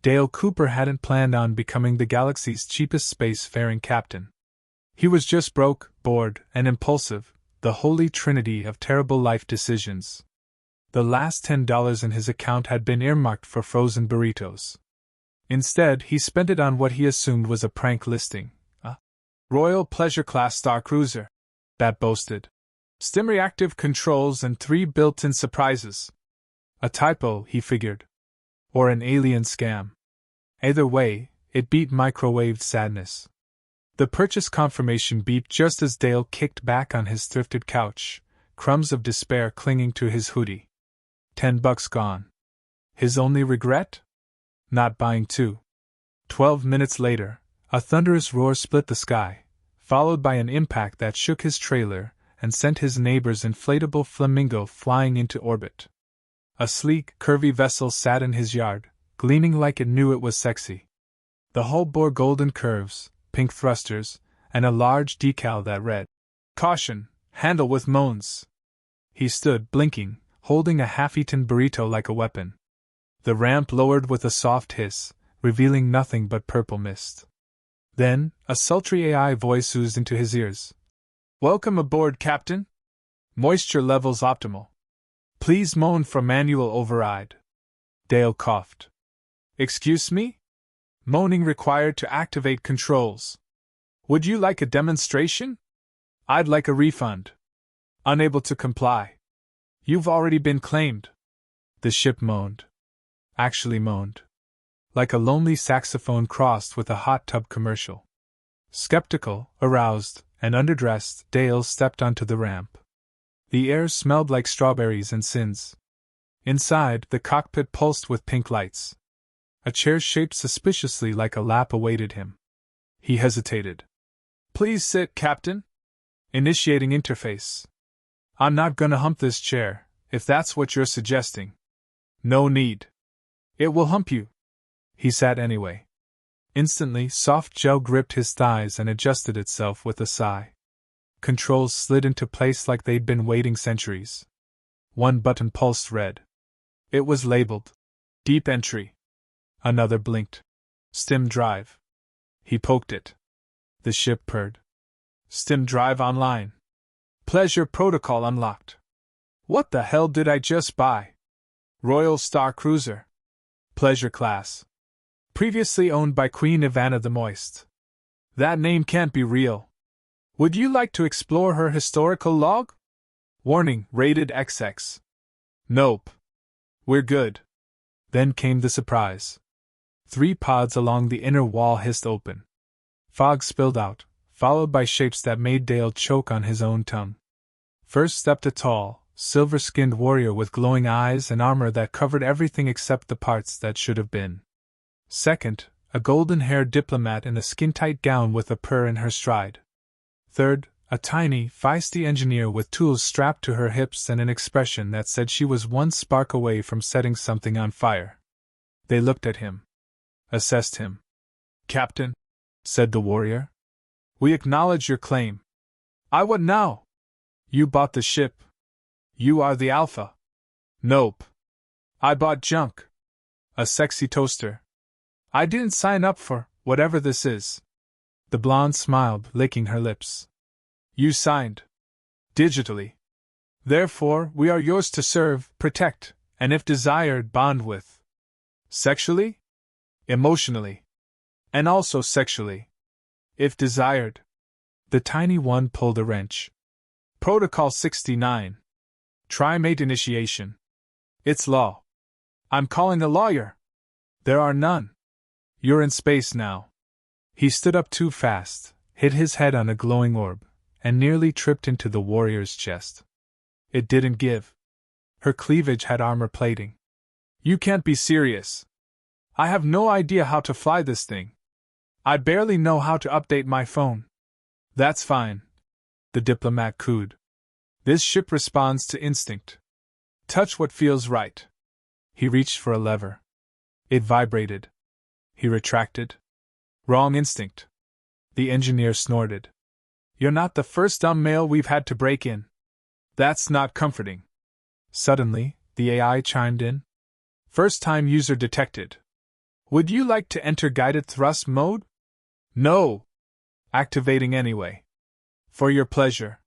Dale Cooper hadn't planned on becoming the galaxy's cheapest spacefaring captain. He was just broke, bored, and impulsive, the holy trinity of terrible life decisions. The last $10 in his account had been earmarked for frozen burritos. Instead, he spent it on what he assumed was a prank listing, a Royal Pleasure Class Star Cruiser that boasted STEM reactive controls and 3 built-in surprises. A typo, he figured. Or an alien scam. Either way, it beat microwaved sadness. The purchase confirmation beeped just as Dale kicked back on his thrifted couch, crumbs of despair clinging to his hoodie. $10 gone. His only regret? Not buying 2. 12 minutes later, a thunderous roar split the sky, followed by an impact that shook his trailer and sent his neighbor's inflatable flamingo flying into orbit. A sleek, curvy vessel sat in his yard, gleaming like it knew it was sexy. The hull bore golden curves, pink thrusters, and a large decal that read, "Caution, handle with moans." He stood, blinking, holding a half-eaten burrito like a weapon. The ramp lowered with a soft hiss, revealing nothing but purple mist. Then, a sultry AI voice oozed into his ears. "Welcome aboard, Captain. Moisture levels optimal. Please moan for manual override." Dale coughed. "Excuse me? Moaning required to activate controls. Would you like a demonstration? I'd like a refund." "Unable to comply. You've already been claimed." The ship moaned. Actually moaned. Like a lonely saxophone crossed with a hot tub commercial. Skeptical, aroused, and underdressed, Dale stepped onto the ramp. The air smelled like strawberries and sins. Inside, the cockpit pulsed with pink lights. A chair shaped suspiciously like a lap awaited him. He hesitated. "Please sit, Captain." Initiating interface. "I'm not gonna hump this chair, if that's what you're suggesting." "No need. It will hump you." He sat anyway. Instantly, soft gel gripped his thighs and adjusted itself with a sigh. Controls slid into place like they'd been waiting centuries. One button pulsed red. It was labeled Deep Entry. Another blinked. Stim drive. He poked it. The ship purred. Stim drive online. Pleasure protocol unlocked. What the hell did I just buy? Royal Star Cruiser. Pleasure class. Previously owned by Queen Ivana the Moist. That name can't be real. Would you like to explore her historical log? Warning, rated XX. Nope. We're good. Then came the surprise. 3 pods along the inner wall hissed open. Fog spilled out, followed by shapes that made Dale choke on his own tongue. First stepped a tall, silver-skinned warrior with glowing eyes and armor that covered everything except the parts that should have been. Second, a golden-haired diplomat in a skin-tight gown with a purr in her stride. Third, a tiny, feisty engineer with tools strapped to her hips and an expression that said she was one spark away from setting something on fire. They looked at him. Assessed him. "Captain," said the warrior, "we acknowledge your claim." "I what now?" "You bought the ship. You are the Alpha." "Nope. I bought junk. A sexy toaster. I didn't sign up for whatever this is." The blonde smiled, licking her lips. "You signed. Digitally. Therefore, we are yours to serve, protect, and if desired, bond with. Sexually? Emotionally. And also sexually. If desired." The tiny one pulled a wrench. "Protocol 69. Trimate initiation. It's law. I'm calling a lawyer." "There are none. You're in space now." He stood up too fast, hit his head on a glowing orb, and nearly tripped into the warrior's chest. It didn't give. Her cleavage had armor plating. "You can't be serious. I have no idea how to fly this thing. I barely know how to update my phone." "That's fine," the diplomat cooed. "This ship responds to instinct. Touch what feels right." He reached for a lever. It vibrated. He retracted. "Wrong instinct." The engineer snorted. "You're not the first dumb male we've had to break in. That's not comforting." Suddenly, the AI chimed in. "First time user detected. Would you like to enter guided thrust mode? No. Activating anyway. For your pleasure.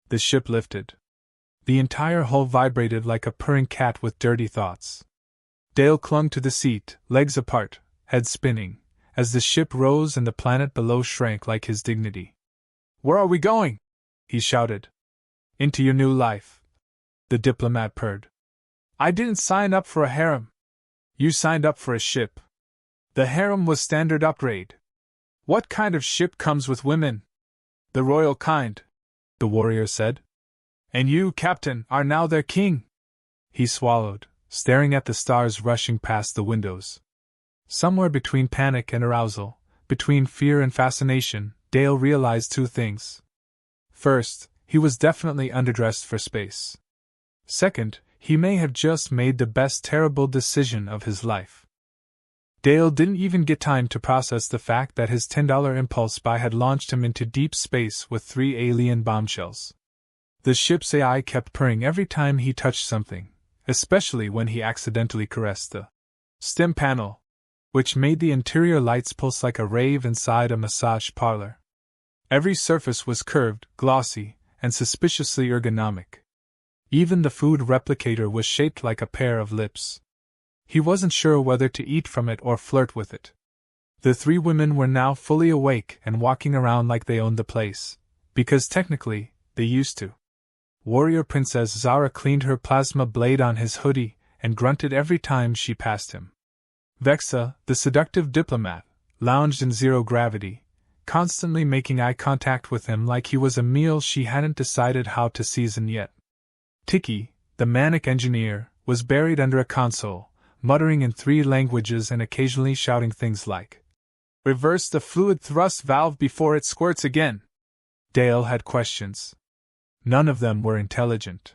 The ship lifted. The entire hull vibrated like a purring cat with dirty thoughts. Dale clung to the seat, legs apart, head spinning, as the ship rose and the planet below shrank like his dignity. Where are we going? He shouted. Into your new life. The diplomat purred. I didn't sign up for a harem. You signed up for a ship. The harem was standard upgrade. What kind of ship comes with women? The royal kind, the warrior said. And you, Captain, are now their king. He swallowed, staring at the stars rushing past the windows. Somewhere between panic and arousal, between fear and fascination, Dale realized two things. First, he was definitely underdressed for space. Second, he may have just made the best terrible decision of his life. Dale didn't even get time to process the fact that his $10 impulse buy had launched him into deep space with 3 alien bombshells. The ship's AI kept purring every time he touched something, especially when he accidentally caressed the stem panel, which made the interior lights pulse like a rave inside a massage parlor. Every surface was curved, glossy, and suspiciously ergonomic. Even the food replicator was shaped like a pair of lips. He wasn't sure whether to eat from it or flirt with it. The 3 women were now fully awake and walking around like they owned the place, because technically, they used to. Warrior Princess Zara cleaned her plasma blade on his hoodie and grunted every time she passed him. Vexa, the seductive diplomat, lounged in zero gravity, constantly making eye contact with him like he was a meal she hadn't decided how to season yet. Tiki, the manic engineer, was buried under a console, muttering in 3 languages and occasionally shouting things like, "Reverse the fluid thrust valve before it squirts again." Dale had questions. None of them were intelligent.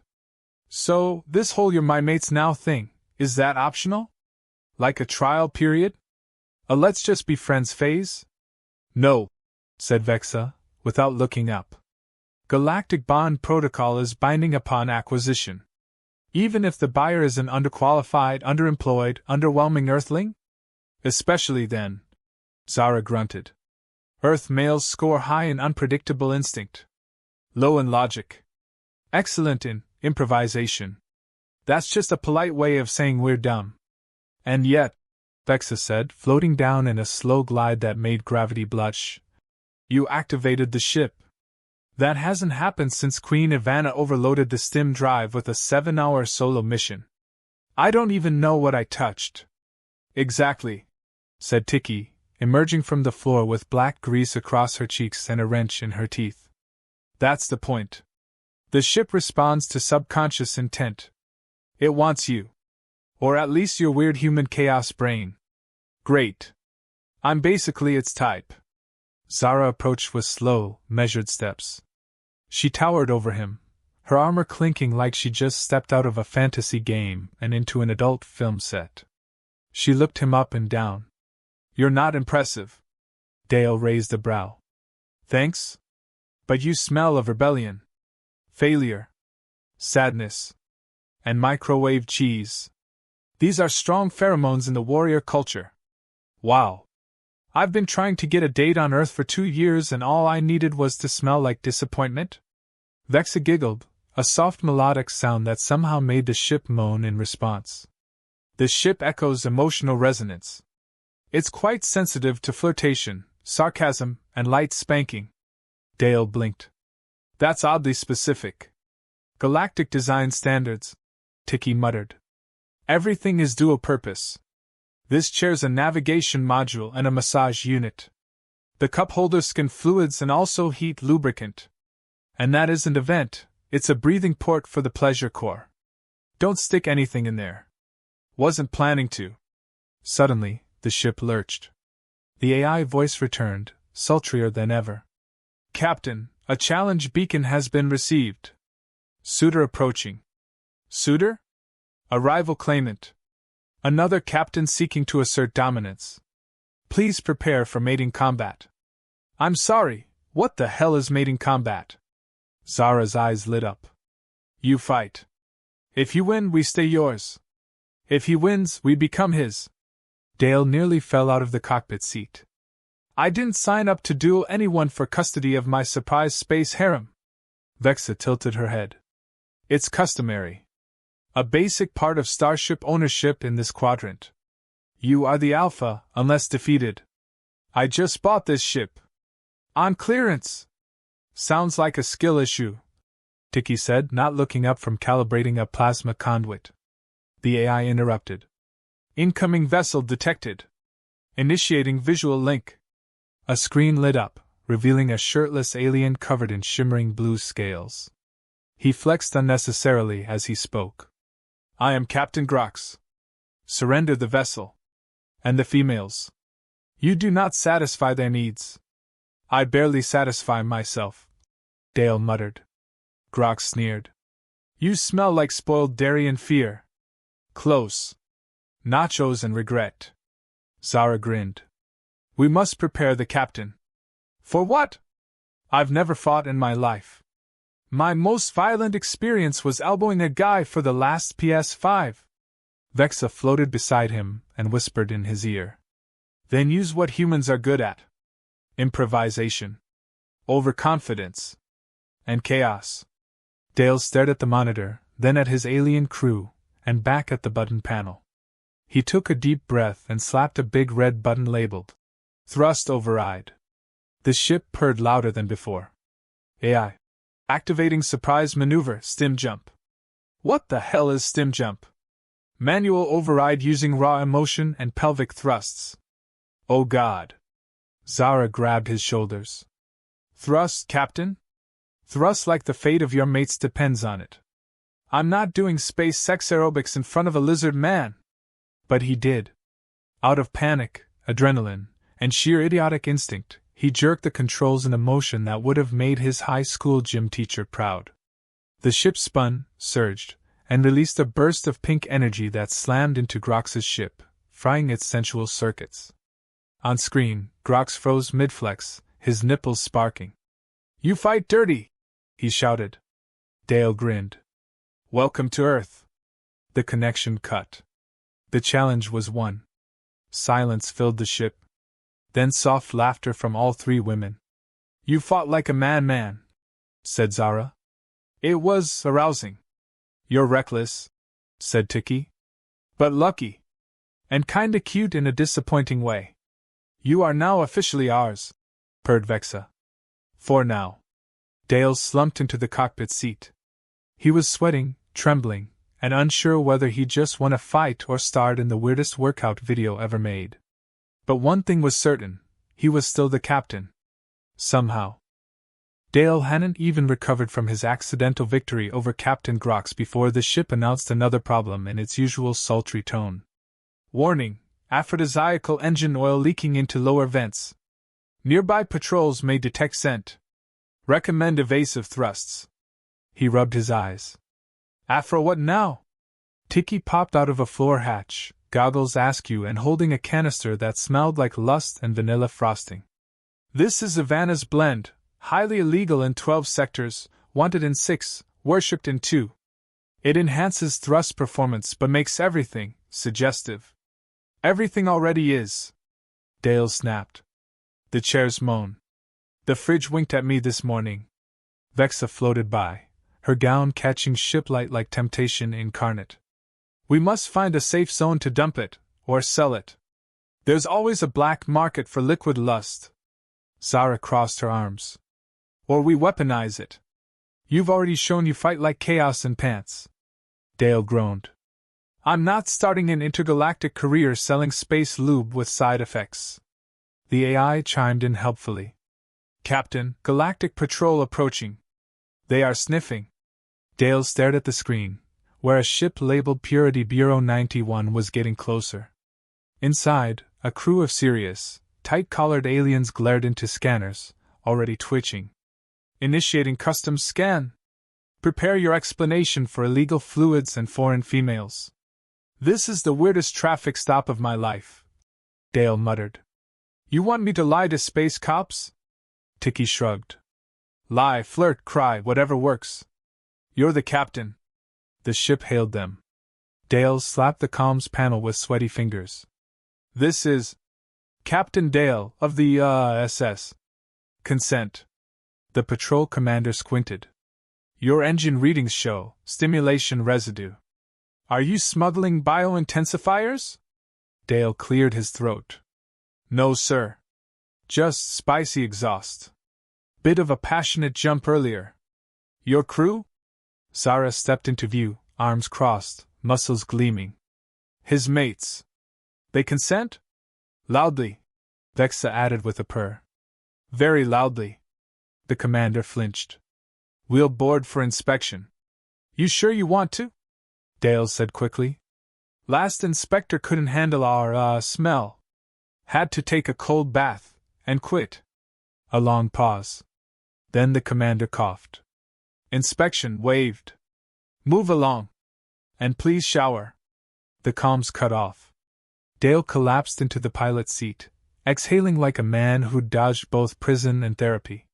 So, this whole "you're my mates now" thing, is that optional? Like a trial period? A let's just be friends phase? No, said Vexa, without looking up. Galactic Bond Protocol is binding upon acquisition. Even if the buyer is an underqualified, underemployed, underwhelming Earthling? Especially then. Zara grunted. Earth males score high in unpredictable instinct. Low in logic. Excellent in improvisation. That's just a polite way of saying we're dumb. And yet, Vexa said, floating down in a slow glide that made gravity blush, you activated the ship. That hasn't happened since Queen Ivana overloaded the stim drive with a 7-hour solo mission. I don't even know what I touched. Exactly, said Tiki, emerging from the floor with black grease across her cheeks and a wrench in her teeth. That's the point. The ship responds to subconscious intent. It wants you. Or at least your weird human chaos brain. Great. I'm basically its type. Zara approached with slow, measured steps. She towered over him, her armor clinking like she just stepped out of a fantasy game and into an adult film set. She looked him up and down. You're not impressive. Dale raised a brow. Thanks? But you smell of rebellion, failure, sadness, and microwave cheese. These are strong pheromones in the warrior culture. Wow. I've been trying to get a date on Earth for 2 years and all I needed was to smell like disappointment? Vexa giggled, a soft melodic sound that somehow made the ship moan in response. The ship echoes emotional resonance. It's quite sensitive to flirtation, sarcasm, and light spanking. Dale blinked. That's oddly specific. Galactic design standards, Tiki muttered. Everything is dual purpose. This chair's a navigation module and a massage unit. The cup holders skin fluids and also heat lubricant. And that isn't a vent, it's a breathing port for the pleasure core. Don't stick anything in there. Wasn't planning to. Suddenly, the ship lurched. The AI voice returned, sultrier than ever. Captain, a challenge beacon has been received. Suitor approaching. Suitor? A rival claimant. Another captain seeking to assert dominance. Please prepare for mating combat. I'm sorry, what the hell is mating combat? Zara's eyes lit up. You fight. If you win, we stay yours. If he wins, we become his. Dale nearly fell out of the cockpit seat. I didn't sign up to duel anyone for custody of my surprise space harem. Vexa tilted her head. It's customary. A basic part of starship ownership in this quadrant. You are the alpha, unless defeated. I just bought this ship. On clearance. Sounds like a skill issue, Tiki said, not looking up from calibrating a plasma conduit. The AI interrupted. Incoming vessel detected. Initiating visual link. A screen lit up, revealing a shirtless alien covered in shimmering blue scales. He flexed unnecessarily as he spoke. I am Captain Grox. Surrender the vessel. And the females. You do not satisfy their needs. I barely satisfy myself, Dale muttered. Grox sneered. You smell like spoiled dairy and fear. Close. Nachos and regret. Zara grinned. We must prepare the captain. For what? I've never fought in my life. My most violent experience was elbowing a guy for the last PS5. Vexa floated beside him and whispered in his ear. Then use what humans are good at. Improvisation. Overconfidence. And chaos. Dale stared at the monitor, then at his alien crew, and back at the button panel. He took a deep breath and slapped a big red button labeled Thrust Override. The ship purred louder than before. AI. Activating surprise maneuver, stim jump. What the hell is stim jump? Manual override using raw emotion and pelvic thrusts. Oh God. Zara grabbed his shoulders. Thrust, Captain? Thrust like the fate of your mates depends on it. I'm not doing space sex aerobics in front of a lizard man. But he did. Out of panic, adrenaline, and sheer idiotic instinct, he jerked the controls in a motion that would have made his high school gym teacher proud. The ship spun, surged, and released a burst of pink energy that slammed into Grox's ship, frying its sensual circuits. On screen, Grox froze mid-flex, his nipples sparking. You fight dirty! He shouted. Dale grinned. Welcome to Earth. The connection cut. The challenge was won. Silence filled the ship. Then soft laughter from all three women. You fought like a man, said Zara. It was arousing. You're reckless, said Tiki. But lucky. And kinda cute in a disappointing way. You are now officially ours, purred Vexa. For now. Dale slumped into the cockpit seat. He was sweating, trembling, and unsure whether he just won a fight or starred in the weirdest workout video ever made. But one thing was certain, he was still the captain. Somehow. Dale hadn't even recovered from his accidental victory over Captain Grox before the ship announced another problem in its usual sultry tone. Warning, aphrodisiacal engine oil leaking into lower vents. Nearby patrols may detect scent. Recommend evasive thrusts. He rubbed his eyes. Afro, what now? Tiki popped out of a floor hatch, goggles askew and holding a canister that smelled like lust and vanilla frosting. This is Havana's blend, highly illegal in 12 sectors, wanted in 6, worshipped in 2. It enhances thrust performance but makes everything suggestive. Everything already is. Dale snapped. The chairs moan. The fridge winked at me this morning. Vexa floated by, her gown catching ship light like temptation incarnate. We must find a safe zone to dump it, or sell it. There's always a black market for liquid lust. Zara crossed her arms. Or we weaponize it. You've already shown you fight like chaos in pants. Dale groaned. I'm not starting an intergalactic career selling space lube with side effects. The AI chimed in helpfully. Captain, Galactic Patrol approaching. They are sniffing. Dale stared at the screen, where a ship labeled Purity Bureau 91 was getting closer. Inside, a crew of serious, tight-collared aliens glared into scanners, already twitching. Initiating customs scan. Prepare your explanation for illegal fluids and foreign females. This is the weirdest traffic stop of my life, Dale muttered. You want me to lie to space cops? Tiki shrugged. Lie, flirt, cry, whatever works. You're the captain. The ship hailed them. Dale slapped the comms panel with sweaty fingers. This is Captain Dale of the, SS. Consent. The patrol commander squinted. Your engine readings show stimulation residue. Are you smuggling biointensifiers? Dale cleared his throat. No, sir. Just spicy exhaust. Bit of a passionate jump earlier. Your crew? Zara stepped into view, arms crossed, muscles gleaming. His mates. They consent? Loudly, Vexa added with a purr. Very loudly. The commander flinched. We'll board for inspection. You sure you want to? Dale said quickly. Last inspector couldn't handle our, smell. Had to take a cold bath, and quit. A long pause. Then the commander coughed. Inspection waived. Move along. And please shower. The comms cut off. Dale collapsed into the pilot's seat, exhaling like a man who'd dodged both prison and therapy.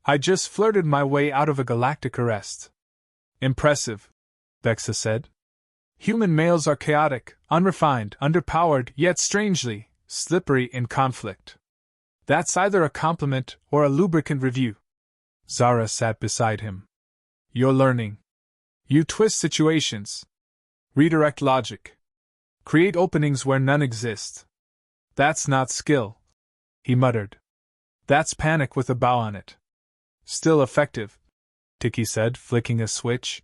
I just flirted my way out of a galactic arrest. Impressive, Vexa said. Human males are chaotic, unrefined, underpowered, yet strangely slippery in conflict. That's either a compliment or a lubricant review. Zara sat beside him. You're learning. You twist situations. Redirect logic. Create openings where none exist. That's not skill, he muttered. That's panic with a bow on it. Still effective, Tiki said, flicking a switch.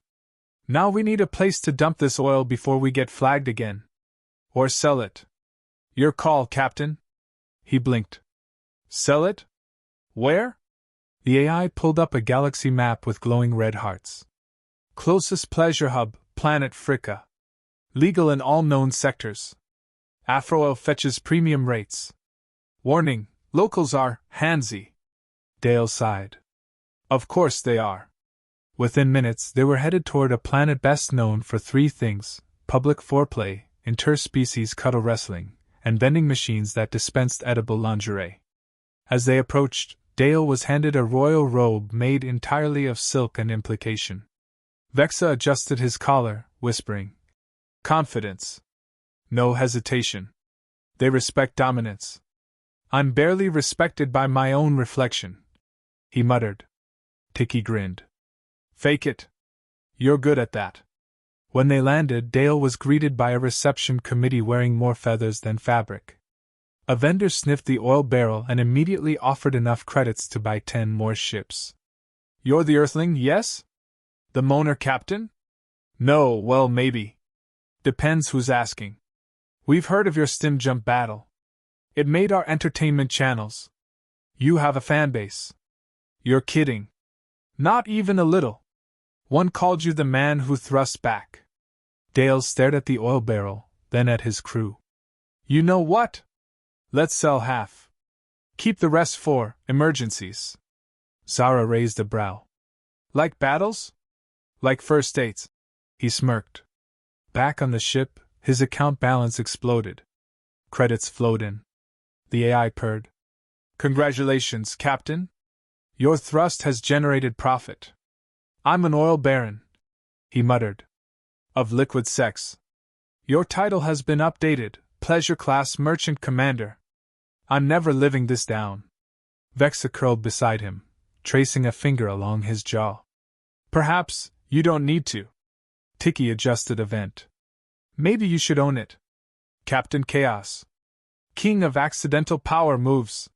Now we need a place to dump this oil before we get flagged again. Or sell it. Your call, Captain. He blinked. Sell it? Where? The AI pulled up a galaxy map with glowing red hearts. Closest pleasure hub, planet Fricka. Legal in all known sectors. Afro-oil fetches premium rates. Warning, locals are handsy. Dale sighed. Of course they are. Within minutes, they were headed toward a planet best known for three things: public foreplay, interspecies cuddle wrestling, and vending machines that dispensed edible lingerie. As they approached, Dale was handed a royal robe made entirely of silk and implication. Vexa adjusted his collar, whispering, Confidence. No hesitation. They respect dominance. I'm barely respected by my own reflection, he muttered. Tiki grinned. Fake it. You're good at that. When they landed, Dale was greeted by a reception committee wearing more feathers than fabric. A vendor sniffed the oil barrel and immediately offered enough credits to buy 10 more ships. You're the Earthling, yes? The Moaner Captain? No, well, maybe. Depends who's asking. We've heard of your stim jump battle. It made our entertainment channels. You have a fanbase. You're kidding. Not even a little. One called you the man who thrust back. Dale stared at the oil barrel, then at his crew. You know what? Let's sell half. Keep the rest for emergencies. Zara raised a brow. Like battles? Like first dates? He smirked. Back on the ship, his account balance exploded. Credits flowed in. The AI purred. Congratulations, Captain. Your thrust has generated profit. I'm an oil baron, he muttered. Of liquid sex. Your title has been updated, Pleasure Class Merchant Commander. I'm never living this down. Vexa curled beside him, tracing a finger along his jaw. Perhaps you don't need to. Tiki adjusted a vent. Maybe you should own it. Captain Chaos. King of accidental power moves.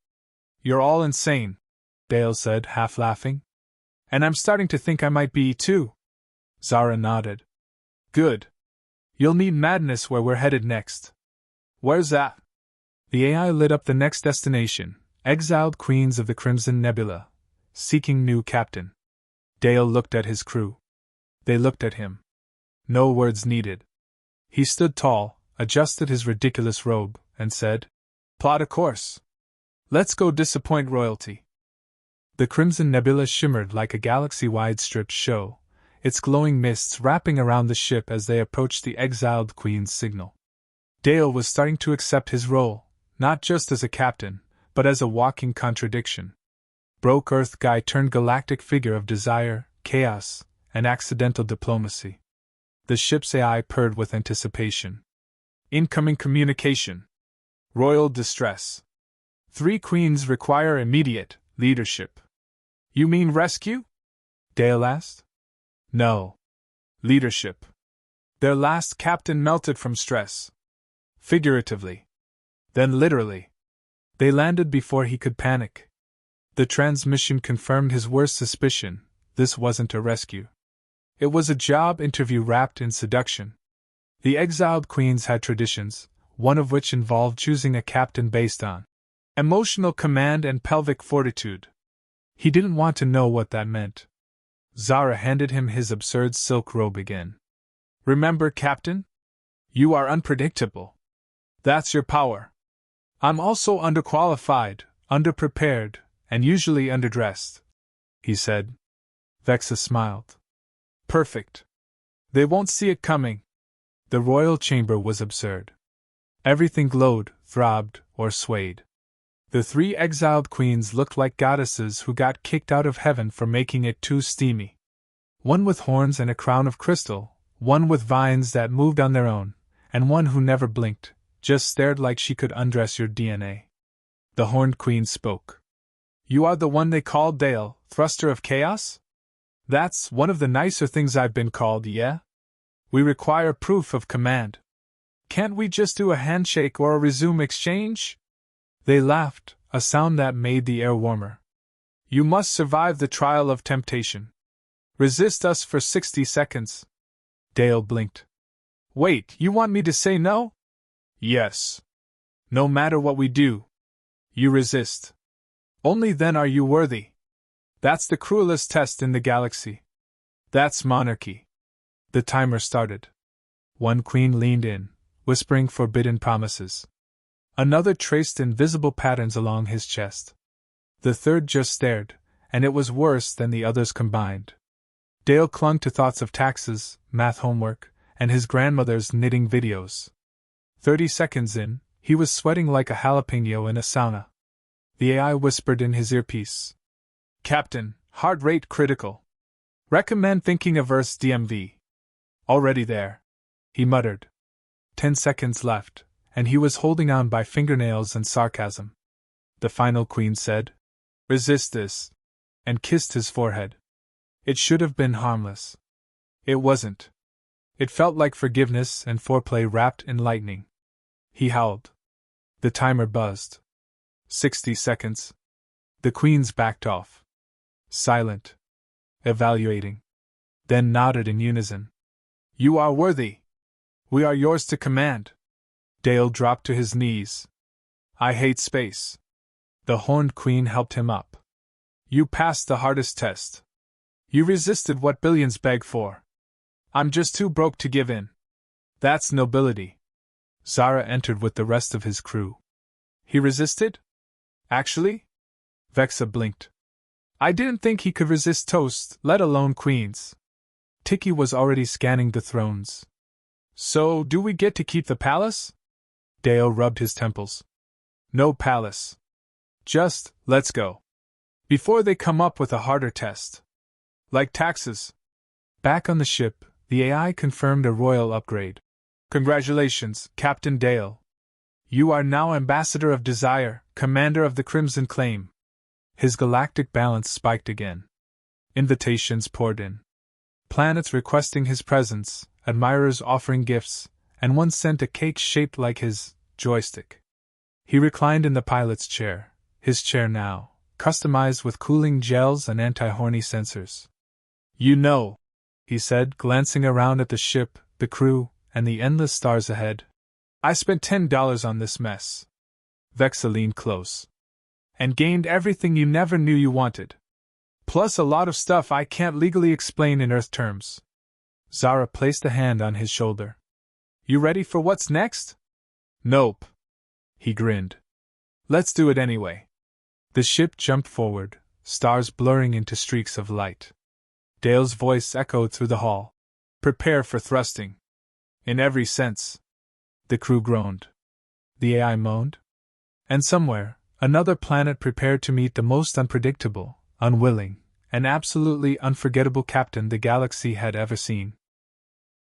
You're all insane, Dale said, half laughing. And I'm starting to think I might be, too. Zara nodded. Good. You'll need madness where we're headed next. Where's that? The AI lit up the next destination, exiled queens of the Crimson Nebula, seeking new captain. Dale looked at his crew. They looked at him. No words needed. He stood tall, adjusted his ridiculous robe, and said, Plot a course. Let's go disappoint royalty. The Crimson Nebula shimmered like a galaxy-wide stripped show, its glowing mists wrapping around the ship as they approached the exiled queen's signal. Dale was starting to accept his role, not just as a captain, but as a walking contradiction. Broke Earth guy turned galactic figure of desire, chaos, and accidental diplomacy. The ship's AI purred with anticipation. Incoming communication. Royal distress. 3 queens require immediate leadership. You mean rescue? Dale asked. No. Leadership. Their last captain melted from stress. Figuratively. Then literally. They landed before he could panic. The transmission confirmed his worst suspicion: this wasn't a rescue. It was a job interview wrapped in seduction. The exiled queens had traditions, one of which involved choosing a captain based on emotional command and pelvic fortitude. He didn't want to know what that meant. Zara handed him his absurd silk robe again. Remember, Captain? You are unpredictable. That's your power. I'm also underqualified, underprepared, and usually underdressed, he said. Vexa smiled. Perfect. They won't see it coming. The royal chamber was absurd. Everything glowed, throbbed, or swayed. The 3 exiled queens looked like goddesses who got kicked out of heaven for making it too steamy. One with horns and a crown of crystal, one with vines that moved on their own, and one who never blinked, just stared like she could undress your DNA. The horned queen spoke. You are the one they called Dale, thruster of chaos? That's one of the nicer things I've been called, yeah? We require proof of command. Can't we just do a handshake or a resume exchange? They laughed, a sound that made the air warmer. You must survive the trial of temptation. Resist us for 60 seconds. Dale blinked. Wait, you want me to say no? Yes. No matter what we do. You resist. Only then are you worthy. That's the cruelest test in the galaxy. That's monarchy. The timer started. One queen leaned in, whispering forbidden promises. Another traced invisible patterns along his chest. The third just stared, and it was worse than the others combined. Dale clung to thoughts of taxes, math homework, and his grandmother's knitting videos. 30 seconds in, he was sweating like a jalapeno in a sauna. The AI whispered in his earpiece. Captain, heart rate critical. Recommend thinking of Earth's DMV. Already there. He muttered. 10 seconds left, and he was holding on by fingernails and sarcasm. The final queen said, Resist this, and kissed his forehead. It should have been harmless. It wasn't. It felt like forgiveness and foreplay wrapped in lightning. He howled. The timer buzzed. 60 seconds. The queens backed off. Silent. Evaluating. Then nodded in unison. You are worthy. We are yours to command. Dale dropped to his knees. I hate space. The horned queen helped him up. You passed the hardest test. You resisted what billions beg for. I'm just too broke to give in. That's nobility. Zara entered with the rest of his crew. He resisted? Actually? Vexa blinked. I didn't think he could resist toast, let alone queens. Tiki was already scanning the thrones. So, do we get to keep the palace? Dale rubbed his temples. No palace. Just, let's go. Before they come up with a harder test. Like taxes. Back on the ship, the AI confirmed a royal upgrade. Congratulations, Captain Dale. You are now Ambassador of Desire, Commander of the Crimson Claim. His galactic balance spiked again. Invitations poured in. Planets requesting his presence, admirers offering gifts, and one sent a cake shaped like his joystick. He reclined in the pilot's chair, his chair now, customized with cooling gels and anti-horny sensors. You know, he said, glancing around at the ship, the crew, and the endless stars ahead. I spent $10 on this mess. Vexa leaned close. And gained everything you never knew you wanted. Plus a lot of stuff I can't legally explain in Earth terms. Zara placed a hand on his shoulder. You ready for what's next? Nope. He grinned. Let's do it anyway. The ship jumped forward, stars blurring into streaks of light. Dale's voice echoed through the hall. Prepare for thrusting. In every sense. The crew groaned. The AI moaned. And somewhere, another planet prepared to meet the most unpredictable, unwilling, and absolutely unforgettable captain the galaxy had ever seen.